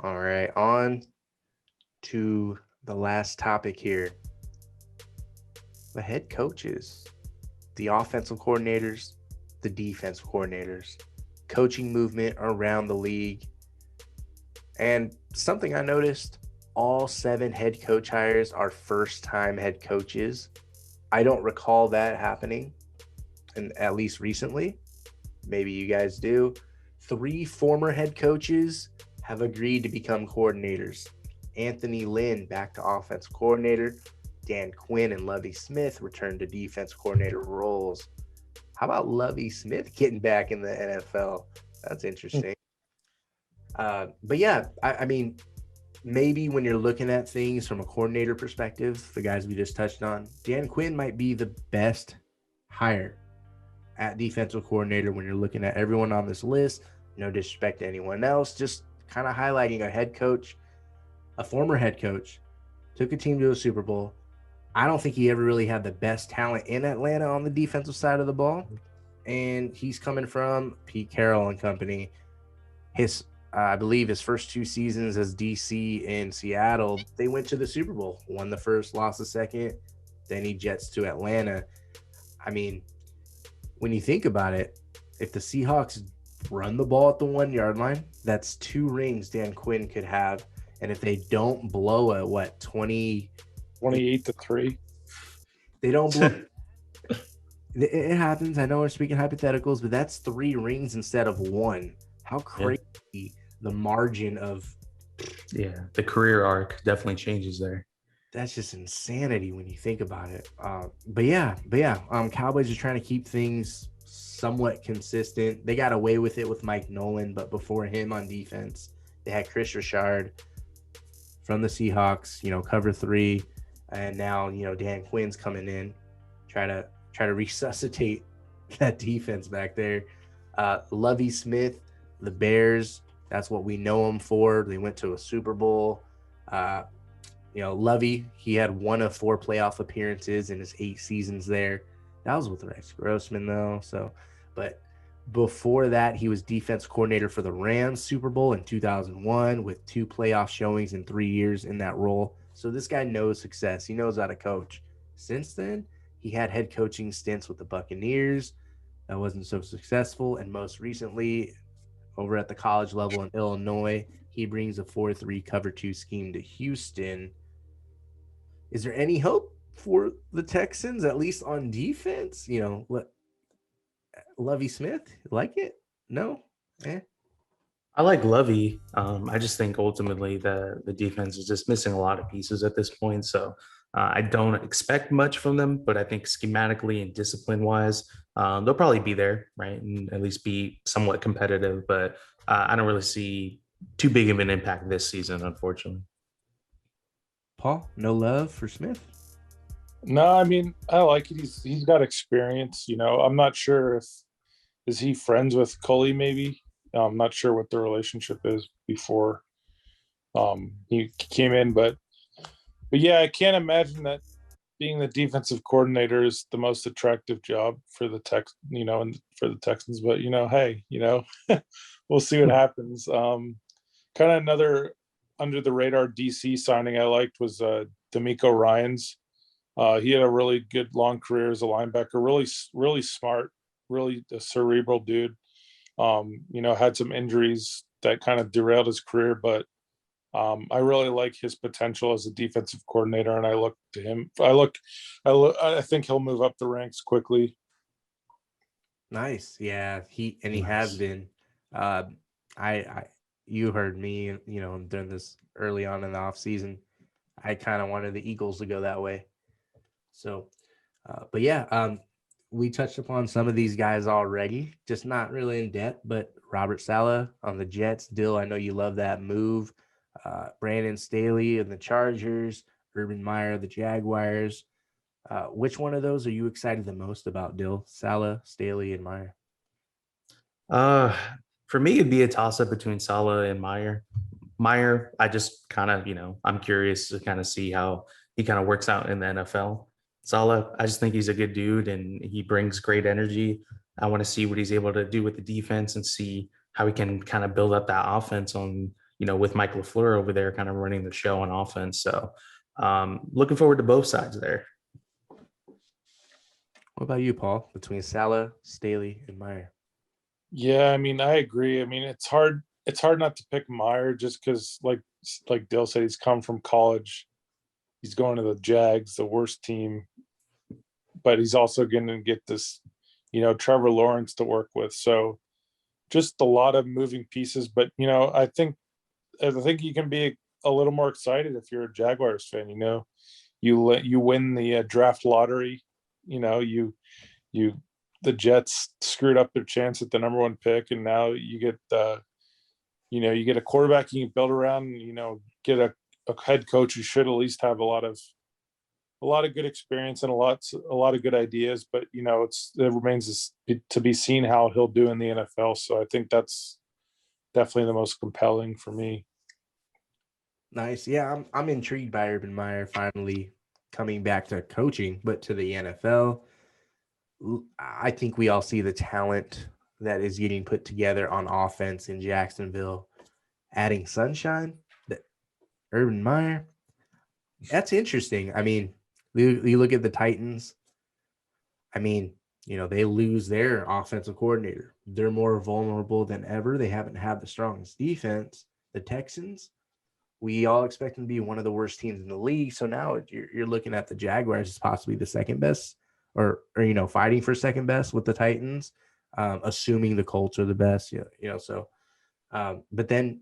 All right, on to the last topic here. The head coaches, the offensive coordinators, the defensive coordinators, coaching movement around the league. And something I noticed, all 7 head coach hires are first time head coaches. I don't recall that happening, and at least recently. Maybe you guys do. 3 former head coaches have agreed to become coordinators. Anthony Lynn back to offensive coordinator. Dan Quinn and Lovey Smith returned to defense coordinator roles. How about Lovey Smith getting back in the NFL? That's interesting. But yeah, I mean, maybe when you're looking at things from a coordinator perspective, the guys we just touched on, Dan Quinn might be the best hire at defensive coordinator when you're looking at everyone on this list. No disrespect to anyone else, just kind of highlighting a head coach, a former head coach, took a team to a Super Bowl. I don't think he ever really had the best talent in Atlanta on the defensive side of the ball. And he's coming from Pete Carroll and company. I believe his first 2 seasons as DC in Seattle, they went to the Super Bowl, won the first, lost the second. Then he jets to Atlanta. I mean, when you think about it, if the Seahawks run the ball at the 1 yard line, that's 2 rings Dan Quinn could have. And if they don't blow a 28 to 3. they don't blow. It happens. I know we're speaking hypotheticals, but that's 3 rings instead of 1. How Yeah. crazy the margin of Yeah. The career arc definitely changes there. that's just insanity when you think about it. Cowboys are trying to keep things somewhat consistent. They got away with it with Mike Nolan, but before him on defense, they had Chris Richard from the Seahawks, cover 3, and now Dan Quinn's coming in, try to resuscitate that defense back there. Lovey Smith, the Bears, that's what we know him for. They went to a Super Bowl. Lovey, he had 1 of 4 playoff appearances in his 8 seasons there. That was with Rex Grossman, though. But before that, he was defense coordinator for the Rams Super Bowl in 2001 with 2 playoff showings in 3 years in that role. So this guy knows success. He knows how to coach. Since then, he had head coaching stints with the Buccaneers. That wasn't so successful. And most recently, over at the college level in Illinois, he brings a 4-3 cover 2 scheme to Houston. Is there any hope for the Texans, at least on defense? Lovey Smith, like it? No? Eh? I like Lovey. I just think ultimately the defense is just missing a lot of pieces at this point. So I don't expect much from them, but I think schematically and discipline wise, they'll probably be there, right? And at least be somewhat competitive. But I don't really see too big of an impact this season, unfortunately. Paul, no love for Smith? No, I mean, I like it. He's got experience. I'm not sure if is he friends with Cully. Maybe I'm not sure what their relationship is before he came in, but yeah, I can't imagine that being the defensive coordinator is the most attractive job for the and for the Texans. But hey, we'll see what happens. Kind of another under the radar DC signing I liked was D'Amico Ryans. He had a really good long career as a linebacker. Really, really smart. Really a cerebral dude. Had some injuries that kind of derailed his career, but I really like his potential as a defensive coordinator, and I look to him. I think he'll move up the ranks quickly. Nice. Yeah, he has Nice. been. I you heard me, during this early on in the off season. I kind of wanted the Eagles to go that way. So, but yeah, we touched upon some of these guys already, just not really in depth. But Robert Saleh on the Jets, Dill, I know you love that move. Brandon Staley of the Chargers, Urban Meyer of the Jaguars. Which one of those are you excited the most about, Dill? Saleh, Staley, and Meyer. Uh, for me, it'd be a toss up between Salah and Meyer. Meyer, I just kind of, I'm curious to kind of see how he kind of works out in the NFL. Salah, I just think he's a good dude and he brings great energy. I want to see what he's able to do with the defense and see how he can kind of build up that offense on with Mike LaFleur over there kind of running the show on offense. So looking forward to both sides there. What about you, Paul? Between Salah, Staley, and Meyer. Yeah, I mean, I agree. I mean, it's hard not to pick Meyer just because, like Dill said, he's come from college. He's going to the Jags, the worst team, but he's also going to get this, Trevor Lawrence to work with. So just a lot of moving pieces. But I think you can be a little more excited if you're a Jaguars fan. You win the draft lottery. You the Jets screwed up their chance at the number one pick, and now you get you get a quarterback you can build around. Get a head coach who should at least have a lot of good experience and a lot of good ideas. But it remains to be seen how he'll do in the NFL. So I think that's definitely the most compelling for me. Nice. Yeah, I'm intrigued by Urban Meyer finally coming back to coaching, but to the NFL. I think we all see the talent that is getting put together on offense in Jacksonville. Adding sunshine, Urban Meyer, that's interesting. I mean, you look at the Titans. I mean, they lose their offensive coordinator. They're more vulnerable than ever. They haven't had the strongest defense. The Texans, we all expect them to be one of the worst teams in the league. So now you're looking at the Jaguars as possibly the second best, or fighting for second best with the Titans, assuming the Colts are the best. So, but then,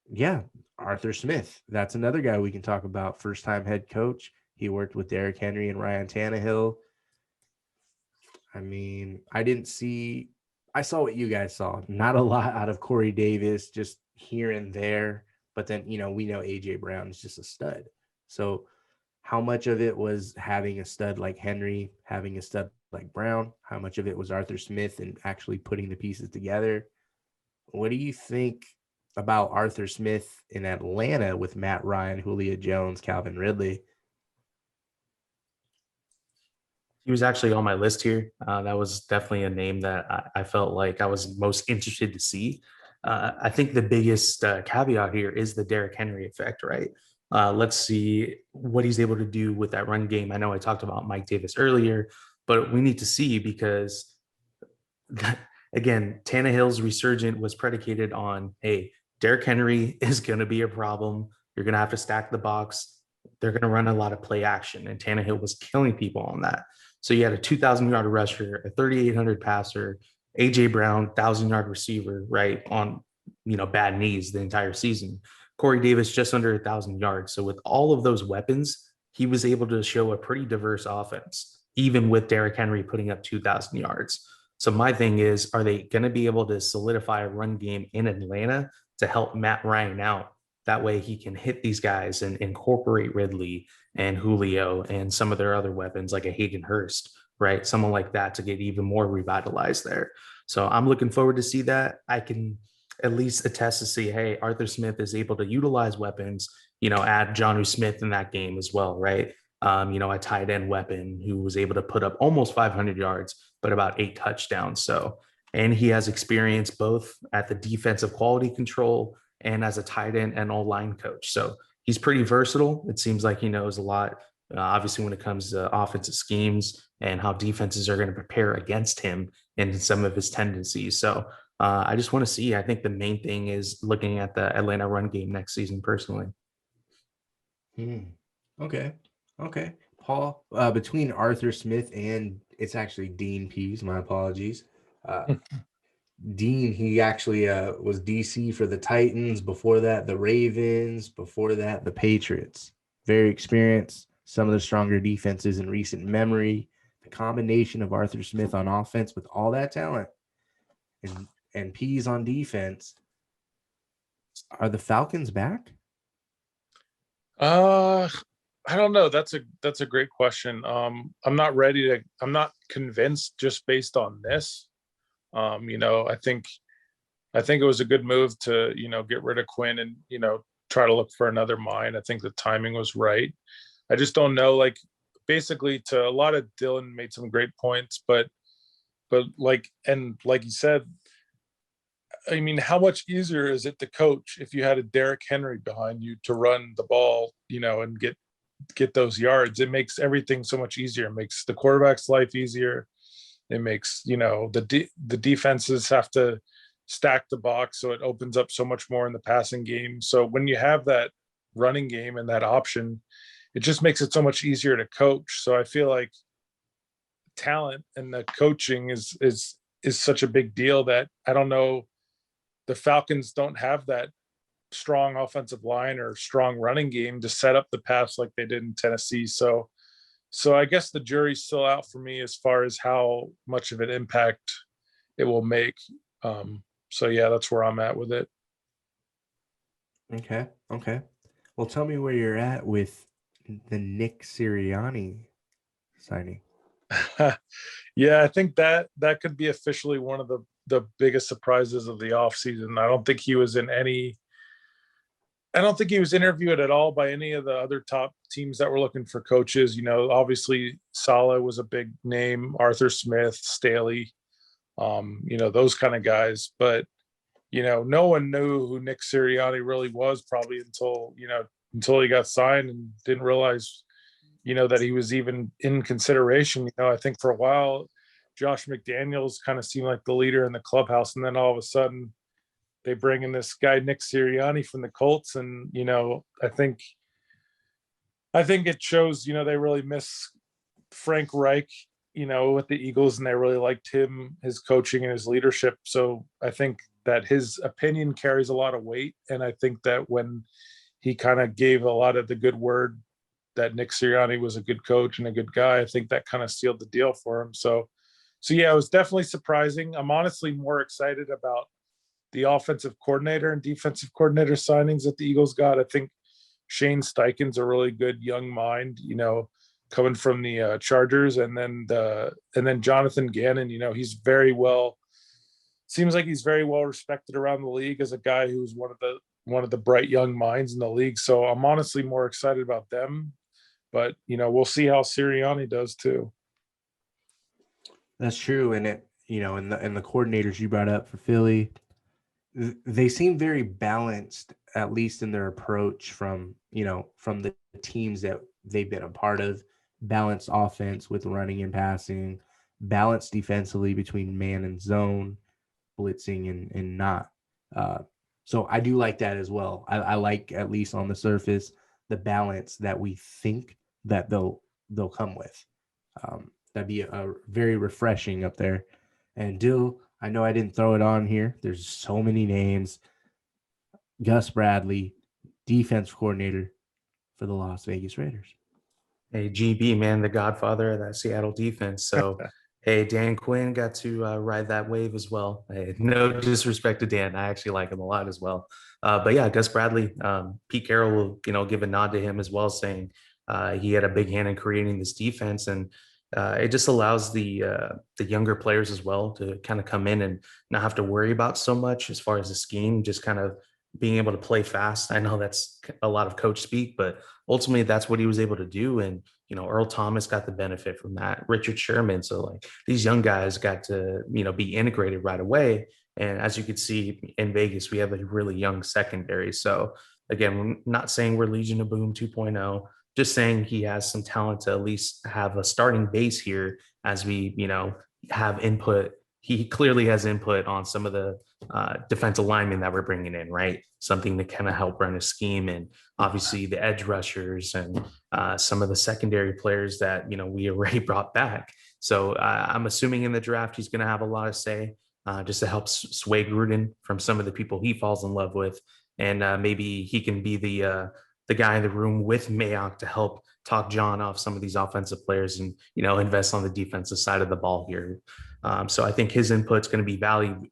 yeah, Arthur Smith. That's another guy we can talk about. First time head coach. He worked with Derrick Henry and Ryan Tannehill. I mean, I saw what you guys saw. Not a lot out of Corey Davis, just here and there. But then, we know AJ Brown is just a stud. So how much of it was having a stud like Henry, having a stud like Brown? How much of it was Arthur Smith and actually putting the pieces together? What do you think about Arthur Smith in Atlanta with Matt Ryan, Julio Jones, Calvin Ridley? He was actually on my list here. That was definitely a name that I felt like I was most interested to see. I think the biggest caveat here is the Derrick Henry effect, right? Let's see what he's able to do with that run game. I know I talked about Mike Davis earlier, but we need to see because, again, Tannehill's resurgent was predicated on, hey, Derrick Henry is going to be a problem. You're going to have to stack the box. They're going to run a lot of play action, and Tannehill was killing people on that. So you had a 2,000-yard rusher, a 3,800 passer, AJ Brown, 1,000-yard receiver, right, on bad knees the entire season. Corey Davis just under 1,000 yards. So with all of those weapons, he was able to show a pretty diverse offense, even with Derrick Henry putting up 2,000 yards. So my thing is, are they going to be able to solidify a run game in Atlanta to help Matt Ryan out? That way he can hit these guys and incorporate Ridley and Julio and some of their other weapons like a Hayden Hurst, right? Someone like that to get even more revitalized there. So I'm looking forward to see that. I can at least attest to see, hey, Arthur Smith is able to utilize weapons, add Jonnu Smith in that game as well, right? A tight end weapon who was able to put up almost 500 yards, but about 8 touchdowns. So, and he has experience both at the defensive quality control and as a tight end and O-line coach. So he's pretty versatile. It seems like he knows a lot, obviously, when it comes to offensive schemes and how defenses are going to prepare against him and some of his tendencies. So I just want to see. I think the main thing is looking at the Atlanta run game next season personally. Okay. Paul, between Arthur Smith and it's actually Dean Pease, my apologies. Dean, he actually was DC for the Titans. Before that, the Ravens. Before that, the Patriots. Very experienced. Some of the stronger defenses in recent memory. The combination of Arthur Smith on offense with all that talent and Pease on defense. Are the Falcons back? I don't know. That's a great question. I'm not convinced just based on this. I think it was a good move to, get rid of Quinn and, try to look for another mind. I think the timing was right. I just don't know, basically to a lot of Dylan made some great points, but like you said, I mean, how much easier is it to coach if you had a Derrick Henry behind you to run the ball, and get those yards? It makes everything so much easier. It makes the quarterback's life easier. It makes, the defenses have to stack the box, so it opens up so much more in the passing game. So when you have that running game and that option, it just makes it so much easier to coach. So I feel like talent and the coaching is such a big deal that I don't know, the Falcons don't have that strong offensive line or strong running game to set up the pass like they did in Tennessee. So I guess the jury's still out for me as far as how much of an impact it will make. So yeah, that's where I'm at with it. Okay. Well, tell me where you're at with the Nick Sirianni signing. Yeah, I think that could be officially one of the biggest surprises of the offseason. I don't think he was interviewed at all by any of the other top teams that were looking for coaches. Obviously Saleh was a big name, Arthur Smith, Staley, those kind of guys. But, no one knew who Nick Sirianni really was probably until he got signed, and didn't realize, that he was even in consideration. I think for a while, Josh McDaniels kind of seemed like the leader in the clubhouse. And then all of a sudden they bring in this guy, Nick Sirianni from the Colts. And, I think it shows, they really miss Frank Reich, with the Eagles, and they really liked him, his coaching and his leadership. So I think that his opinion carries a lot of weight. And I think that when he kind of gave a lot of the good word that Nick Sirianni was a good coach and a good guy, I think that kind of sealed the deal for him. So yeah, it was definitely surprising. I'm honestly more excited about the offensive coordinator and defensive coordinator signings that the Eagles got. I think Shane Steichen's a really good young mind, coming from the Chargers, and then Jonathan Gannon. Seems like he's very well respected around the league as a guy who's one of the bright young minds in the league. So I'm honestly more excited about them, but we'll see how Sirianni does too. That's true. And and the coordinators you brought up for Philly, they seem very balanced, at least in their approach from the teams that they've been a part of. Balanced offense with running and passing, balanced defensively between man and zone, blitzing and not. So I do like that as well. I like, at least on the surface, the balance that we think that they'll come with. That'd be a very refreshing up there. And Dill, I know I didn't throw it on here. There's so many names. Gus Bradley, defense coordinator for the Las Vegas Raiders. Hey, GB, man, the godfather of that Seattle defense. So, hey, Dan Quinn got to ride that wave as well. Hey, no disrespect to Dan. I actually like him a lot as well. But yeah, Gus Bradley, Pete Carroll will, give a nod to him as well, saying he had a big hand in creating this defense. And it just allows the younger players as well to kind of come in and not have to worry about so much as far as the scheme, just kind of being able to play fast. I know that's a lot of coach speak, but ultimately that's what he was able to do. And, Earl Thomas got the benefit from that, Richard Sherman. So like these young guys got to, be integrated right away. And as you could see in Vegas, we have a really young secondary. So again, we're not saying we're Legion of Boom 2.0, just saying he has some talent to at least have a starting base here as we, have input. He clearly has input on some of the defensive linemen that we're bringing in, right? Something to kind of help run a scheme, and obviously the edge rushers and some of the secondary players that, we already brought back. So I'm assuming in the draft, he's going to have a lot of say just to help sway Gruden from some of the people he falls in love with. And maybe he can be the guy in the room with Mayock to help talk John off some of these offensive players and, invest on the defensive side of the ball here. So I think his input's going to be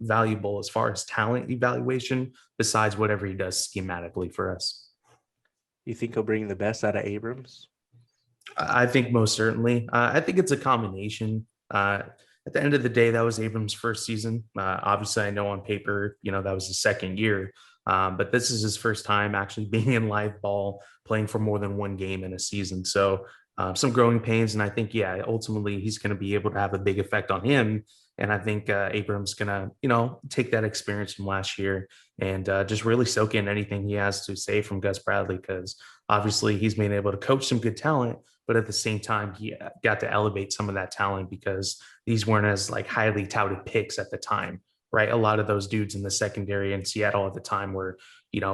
valuable as far as talent evaluation, besides whatever he does schematically for us. You think he'll bring the best out of Abrams? I think most certainly. I think it's a combination. At the end of the day, that was Abrams' first season. Obviously, I know on paper, that was his second year. But this is his first time actually being in live ball, playing for more than one game in a season. So some growing pains. And I think, ultimately he's going to be able to have a big effect on him And I think Abram's going to, take that experience from last year and just really soak in anything he has to say from Gus Bradley, because obviously he's been able to coach some good talent, but at the same time, he got to elevate some of that talent because these weren't as like highly touted picks at the time, right? A lot of those dudes in the secondary in Seattle at the time were,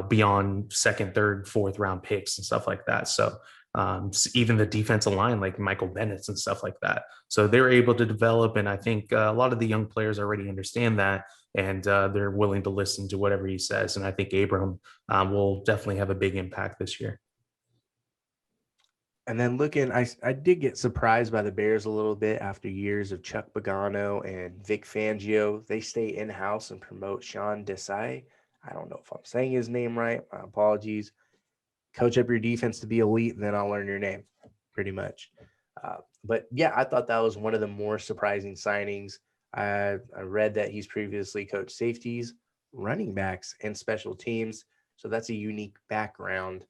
beyond second, third, fourth round picks and stuff like that. So even the defensive line, like Michael Bennett and stuff like that. So they're able to develop. And I think a lot of the young players already understand that, and they're willing to listen to whatever he says. And I think Abram will definitely have a big impact this year. And then I did get surprised by the Bears a little bit after years of Chuck Pagano and Vic Fangio. They stay in-house and promote Sean Desai. I don't know if I'm saying his name right. My apologies. Coach up your defense to be elite, and then I'll learn your name, pretty much. But yeah, I thought that was one of the more surprising signings. I read that he's previously coached safeties, running backs, and special teams. So that's a unique background.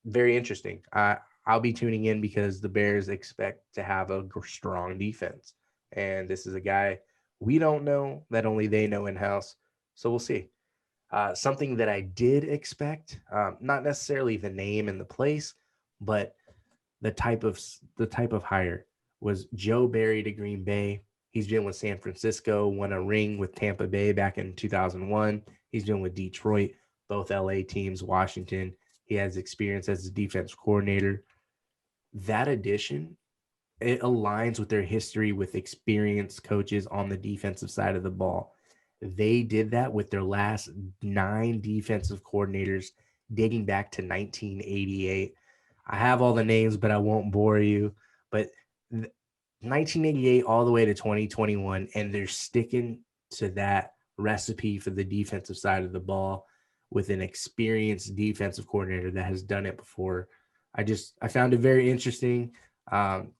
Very interesting. I'll be tuning in because the Bears expect to have a strong defense. And this is a guy we don't know that only they know in-house. So we'll see. Something that I did expect, not necessarily the name and the place, but the type of hire was Joe Barry to Green Bay. He's been with San Francisco, won a ring with Tampa Bay back in 2001. He's been with Detroit, both LA teams, Washington. He has experience as a defense coordinator. That addition, it aligns with their history with experienced coaches on the defensive side of the ball. They did that with their last 9 defensive coordinators dating back to 1988. I have all the names, but I won't bore you. But 1988 all the way to 2021, and they're sticking to that recipe for the defensive side of the ball with an experienced defensive coordinator that has done it before. I found it very interesting.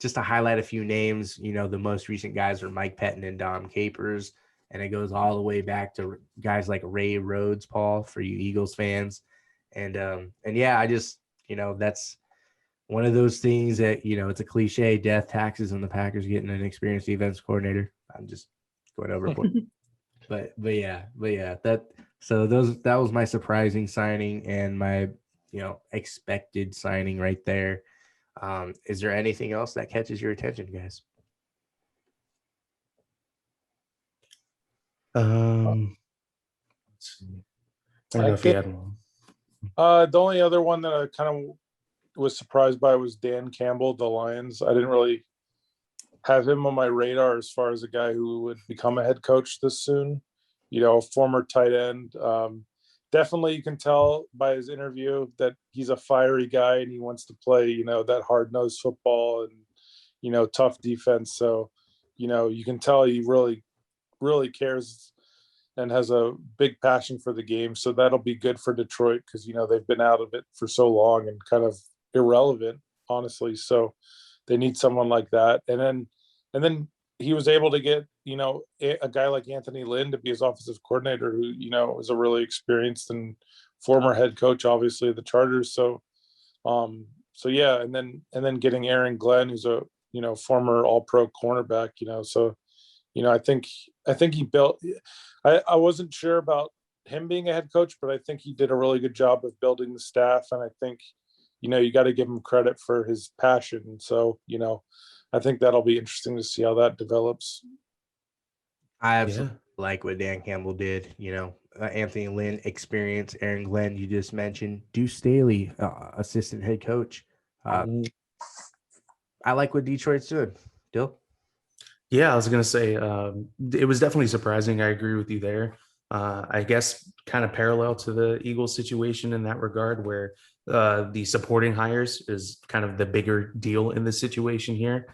Just to highlight a few names, the most recent guys are Mike Pettin and Dom Capers, and it goes all the way back to guys like Ray Rhodes, Paul, for you Eagles fans. And yeah, that's one of those things that, it's a cliche, death, taxes, and the Packers getting an experienced defense coordinator. I'm just going overboard. but yeah, that was my surprising signing and my, expected signing right there. Is there anything else that catches your attention, guys? Let's see. I don't know if you had one. The only other one that I kind of was surprised by was Dan Campbell, the Lions. I didn't really have him on my radar as far as a guy who would become a head coach this soon. A former tight end. Definitely you can tell by his interview that he's a fiery guy and he wants to play, that hard-nosed football and, tough defense. So, you can tell he really, really cares and has a big passion for the game. So that'll be good for Detroit because, they've been out of it for so long and kind of irrelevant, honestly. So they need someone like that. And then he was able to get, a guy like Anthony Lynn to be his offensive coordinator, who, is a really experienced and former head coach, obviously, of the Chargers. So yeah, and then getting Aaron Glenn, who's a, former all-pro cornerback, so, I think he built, I wasn't sure about him being a head coach, but I think he did a really good job of building the staff. And I think, you got to give him credit for his passion. So, I think that'll be interesting to see how that develops. I absolutely like what Dan Campbell did. Anthony Lynn experience, Aaron Glenn, you just mentioned, Deuce Staley, assistant head coach. I like what Detroit's doing. Dill? Yeah, I was going to say it was definitely surprising. I agree with you there. I guess kind of parallel to the Eagles situation in that regard, where the supporting hires is kind of the bigger deal in this situation here.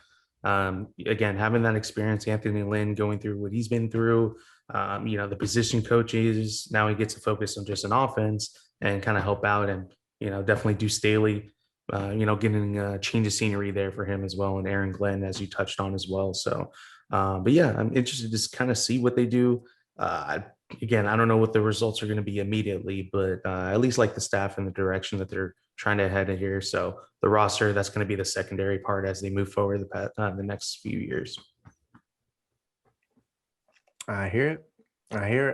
Again, having that experience, Anthony Lynn going through what he's been through, the position coaches, now he gets to focus on just an offense and kind of help out, and, definitely do Staley, getting a change of scenery there for him as well. And Aaron Glenn, as you touched on as well. So, but yeah, I'm interested to just kind of see what they do. Again, I don't know what the results are going to be immediately, but at least like the staff and the direction that they're trying to head in here. So the roster, that's going to be the secondary part as they move forward the next few years. I hear it. I hear it.